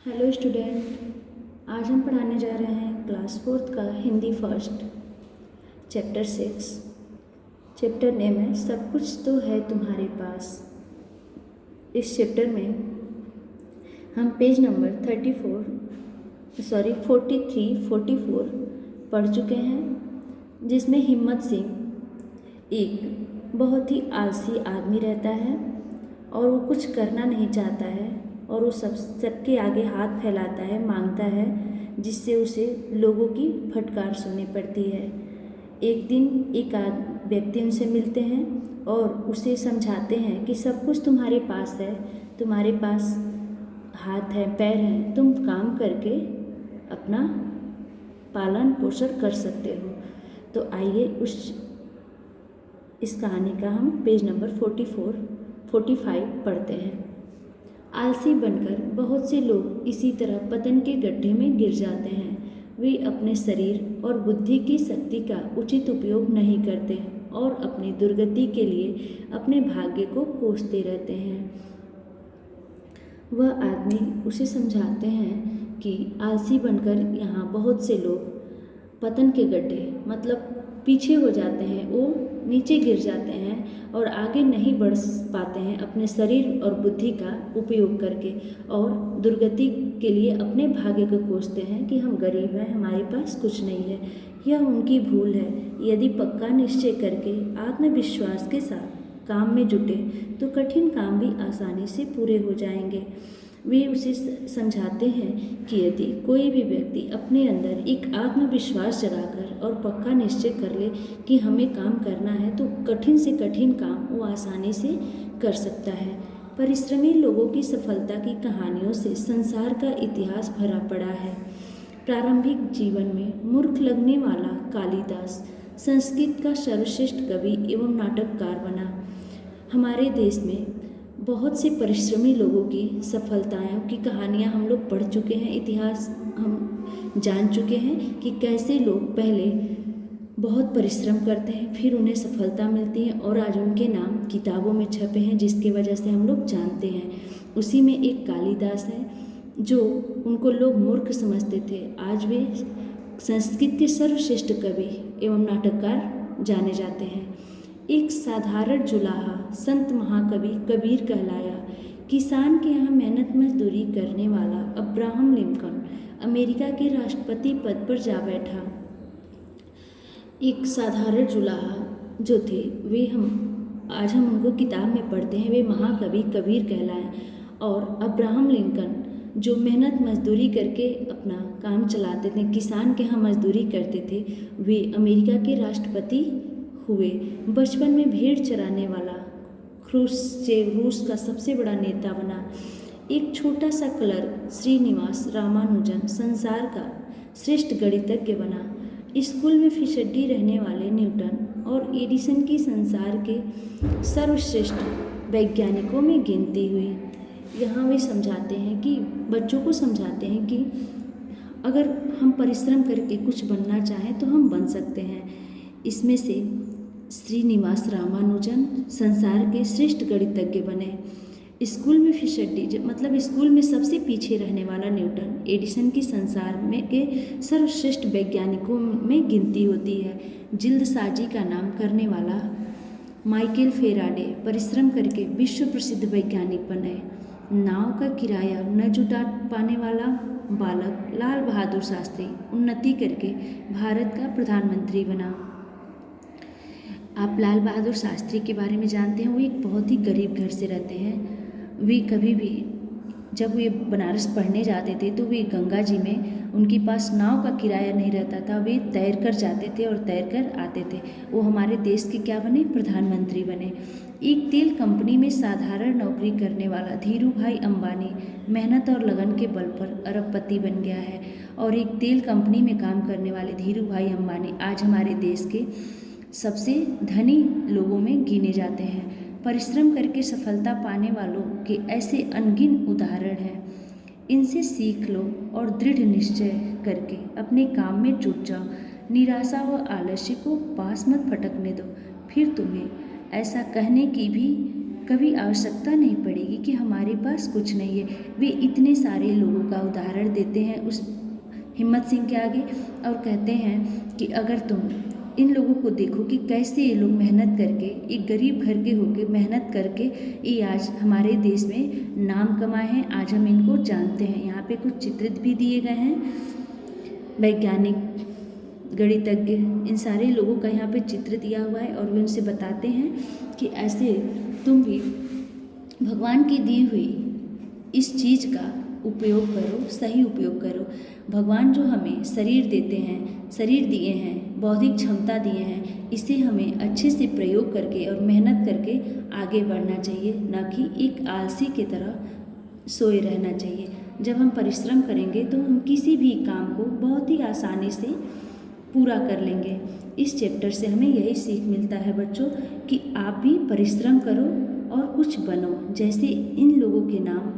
Hello student, आज हम पढ़ाने जा रहे हैं क्लास 4th का Hindi first chapter 6। Chapter name है सब कुछ तो है तुम्हारे पास। इस चैप्टर में हम पेज नंबर 43-44 पढ़ चुके हैं, जिसमें हिम्मत सिंह एक बहुत ही आलसी आदमी रहता है और वो कुछ करना नहीं चाहता है और वो सबके आगे हाथ फैलाता है, मांगता है, जिससे उसे लोगों की फटकार सुननी पड़ती है। एक दिन एक व्यक्ति उनसे मिलते हैं और उसे समझाते हैं कि सब कुछ तुम्हारे पास है, तुम्हारे पास हाथ है, पैर हैं, तुम काम करके अपना पालन पोषण कर सकते हो। तो आइए इस कहानी का हम पेज नंबर 45 पढ़ते हैं। आलसी बनकर बहुत से लोग इसी तरह पतन के गड्ढे में गिर जाते हैं। वे अपने शरीर और बुद्धि की शक्ति का उचित उपयोग नहीं करते और अपनी दुर्गति के लिए अपने भाग्य को कोसते रहते हैं। वह आदमी उसे समझाते हैं कि आलसी बनकर यहाँ बहुत से लोग पतन के गड्ढे मतलब पीछे हो जाते हैं, वो नीचे गिर जाते हैं और आगे नहीं बढ़ पाते हैं अपने शरीर और बुद्धि का उपयोग करके, और दुर्गति के लिए अपने भाग्य को कोसते हैं कि हम गरीब हैं, हमारे पास कुछ नहीं है। यह उनकी भूल है। यदि पक्का निश्चय करके आत्मविश्वास के साथ काम में जुटे तो कठिन काम भी आसानी से पूरे हो जाएंगे। वे उसे समझाते हैं कि यदि कोई भी व्यक्ति अपने अंदर एक आत्मविश्वास जगाकर और पक्का निश्चय कर ले कि हमें काम करना है तो कठिन से कठिन काम वो आसानी से कर सकता है। परिश्रमी लोगों की सफलता की कहानियों से संसार का इतिहास भरा पड़ा है। प्रारंभिक जीवन में मूर्ख लगने वाला कालिदास संस्कृत का सर्वश्रेष्ठ कवि एवं नाटककार बना। हमारे देश में बहुत से परिश्रमी लोगों की सफलताओं की कहानियाँ हम लोग पढ़ चुके हैं, इतिहास हम जान चुके हैं कि कैसे लोग पहले बहुत परिश्रम करते हैं, फिर उन्हें सफलता मिलती है और आज उनके नाम किताबों में छपे हैं, जिसकी वजह से हम लोग जानते हैं। उसी में एक कालिदास है जो उनको लोग मूर्ख समझते थे, आज वे संस्कृत के सर्वश्रेष्ठ कवि एवं नाटककार जाने जाते हैं। एक साधारण जुलाहा संत महाकवि कबीर कहलाया। किसान के यहाँ मेहनत मजदूरी करने वाला अब्राहम लिंकन अमेरिका के राष्ट्रपति पद पर जा बैठा। एक साधारण जुलाहा जो थे वे आज हम उनको किताब में पढ़ते हैं, वे महाकवि कबीर कहलाए। और अब्राहम लिंकन जो मेहनत मजदूरी करके अपना काम चलाते थे, किसान के यहाँ मजदूरी करते थे, वे अमेरिका के राष्ट्रपति हुए। बचपन में भेड़ चराने वाला क्रुश्चेव रूस का सबसे बड़ा नेता बना। एक छोटा सा क्लर्क श्रीनिवास रामानुजन संसार का श्रेष्ठ गणितज्ञ बना। स्कूल में फिसड्डी रहने वाले न्यूटन और एडिसन की संसार के सर्वश्रेष्ठ वैज्ञानिकों में गिनती हुई। यहाँ वे समझाते हैं कि बच्चों को समझाते हैं कि अगर हम परिश्रम करके कुछ बनना चाहें तो हम बन सकते हैं। इसमें से श्रीनिवास रामानुजन संसार के श्रेष्ठ गणितज्ञ बने। स्कूल में फिसड्डी मतलब स्कूल में सबसे पीछे रहने वाला न्यूटन एडिसन की संसार में के सर्वश्रेष्ठ वैज्ञानिकों में गिनती होती है। जल्दसाजी का नाम करने वाला माइकल फेराडे परिश्रम करके विश्व प्रसिद्ध वैज्ञानिक बने। नाव का किराया न जुटा पाने वाला बालक लाल बहादुर शास्त्री उन्नति करके भारत का प्रधानमंत्री बना। आप लाल बहादुर शास्त्री के बारे में जानते हैं, वो एक बहुत ही गरीब घर से रहते हैं। वे कभी भी जब वे बनारस पढ़ने जाते थे तो वे गंगा जी में उनके पास नाव का किराया नहीं रहता था, वे तैर कर जाते थे और तैर कर आते थे। वो हमारे देश के क्या बने, प्रधानमंत्री बने। एक तेल कंपनी में साधारण नौकरी करने वाला धीरू भाई अंबानी मेहनत और लगन के बल पर अरबपति बन गया है। और एक तेल कंपनी में काम करने वाले धीरू भाई अंबानी आज हमारे देश के सबसे धनी लोगों में गिने जाते हैं। परिश्रम करके सफलता पाने वालों के ऐसे अनगिन उदाहरण हैं। इनसे सीख लो और दृढ़ निश्चय करके अपने काम में जुट जाओ। निराशा व आलस्य को पास मत फटकने दो, फिर तुम्हें ऐसा कहने की भी कभी आवश्यकता नहीं पड़ेगी कि हमारे पास कुछ नहीं है। वे इतने सारे लोगों का उदाहरण देते हैं उस हिम्मत सिंह के आगे और कहते हैं कि अगर तुम इन लोगों को देखो कि कैसे ये लोग मेहनत करके, एक गरीब घर के होके मेहनत करके ये आज हमारे देश में नाम कमाए हैं, आज हम इनको जानते हैं। यहाँ पे कुछ चित्रित भी दिए गए हैं, वैज्ञानिक, गणितज्ञ, इन सारे लोगों का यहाँ पे चित्र दिया हुआ है और वे उनसे बताते हैं कि ऐसे तुम भी भगवान की दी हुई इस चीज़ का उपयोग करो, सही उपयोग करो। भगवान जो हमें शरीर देते हैं, शरीर दिए हैं, बौद्धिक क्षमता दिए हैं, इसे हमें अच्छे से प्रयोग करके और मेहनत करके आगे बढ़ना चाहिए, न कि एक आलसी की तरह सोए रहना चाहिए। जब हम परिश्रम करेंगे तो हम किसी भी काम को बहुत ही आसानी से पूरा कर लेंगे। इस चैप्टर से हमें यही सीख मिलता है बच्चों कि आप भी परिश्रम करो और कुछ बनो। जैसे इन लोगों के नाम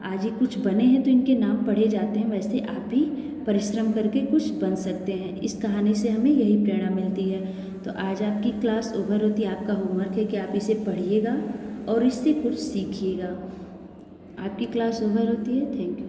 आज ही कुछ बने हैं तो इनके नाम पढ़े जाते हैं, वैसे आप भी परिश्रम करके कुछ बन सकते हैं। इस कहानी से हमें यही प्रेरणा मिलती है। तो आज आपकी क्लास ओवर होती है, आपका होमवर्क है कि आप इसे पढ़िएगा और इससे कुछ सीखिएगा। आपकी क्लास ओवर होती है। Thank you.